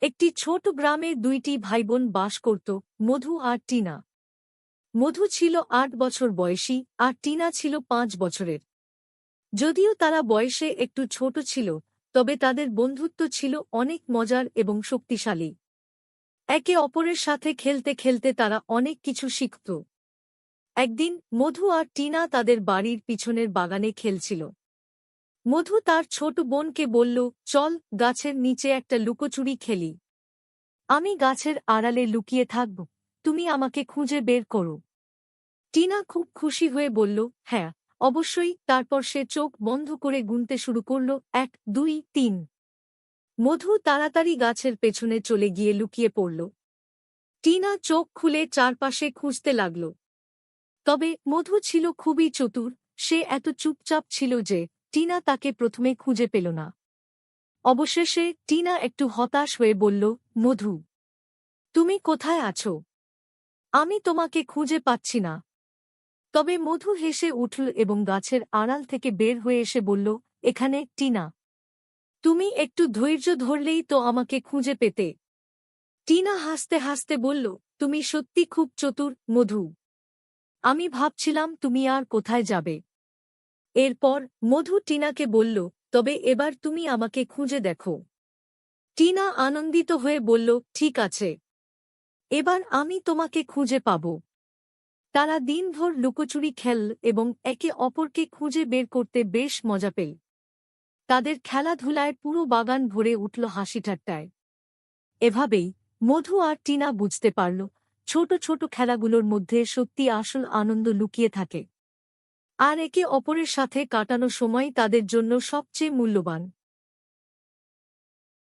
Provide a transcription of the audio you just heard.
একটি ছোট গ্রামে দুইটি ভাইবোন বাস করত, মধু আর টিনা। মধু ছিল ৮ বছর বয়সী আর টিনা ছিল ৫ বছরের। যদিও তারা বয়সে একটু ছোট ছিল, তবে তাদের বন্ধুত্ব ছিল অনেক মজার এবং শক্তিশালী। একে অপরের সাথে খেলতে খেলতে তারা অনেক কিছু শিখত। একদিন মধু আর টিনা তাদের বাড়ির পিছনের বাগানে খেলছিল। মধু তার ছোট বোনকে বলল, চল গাছের নিচে একটা লুকোচুরি খেলি। আমি গাছের আড়ালে লুকিয়ে থাকব, তুমি আমাকে খুঁজে বের করো। টিনা খুব খুশি হয়ে বলল, হ্যাঁ, অবশ্যই। তারপর সে চোখ বন্ধ করে গুনতে শুরু করল, ১, ২, ৩। মধু তাড়াতাড়ি গাছের পেছনে চলে গিয়ে লুকিয়ে পড়ল। টিনা চোখ খুলে চারপাশে খুঁজতে লাগল। তবে মধু ছিল খুবই চতুর, সে এত চুপচাপ ছিল যে টিনা তাকে প্রথমে খুঁজে পেল না। অবশেষে টিনা একটু হতাশ হয়ে বলল, মধু, তুমি কোথায় আছো? আমি তোমাকে খুঁজে পাচ্ছি না। তবে মধু হেসে উঠল এবং গাছের আড়াল থেকে বের হয়ে এসে বলল, এখানে টিনা। তুমি একটু ধৈর্য ধরলেই তো আমাকে খুঁজে পেতে। টিনা হাসতে হাসতে বলল, তুমি সত্যি খুব চতুর, মধু। আমি ভাবছিলাম তুমি আর কোথায় যাবে। এরপর মধু টিনাকে বলল, তবে এবার তুমি আমাকে খুঁজে দেখো। টিনা আনন্দিত হয়ে বলল, ঠিক আছে, এবার আমি তোমাকে খুঁজে পাব। তারা দিনভর লুকোচুরি খেল এবং একে অপরকে খুঁজে বের করতে বেশ মজা পেল। তাদের খেলাধুলায় পুরো বাগান ভরে উঠল হাসিঠাট্টায়। এভাবেই মধু আর টিনা বুঝতে পারল, ছোট ছোট খেলাগুলোর মধ্যে সত্যি আসল আনন্দ লুকিয়ে থাকে। আর একে অপরের সাথে কাটানো সময় তাদের জন্য সবচেয়ে মূল্যবান।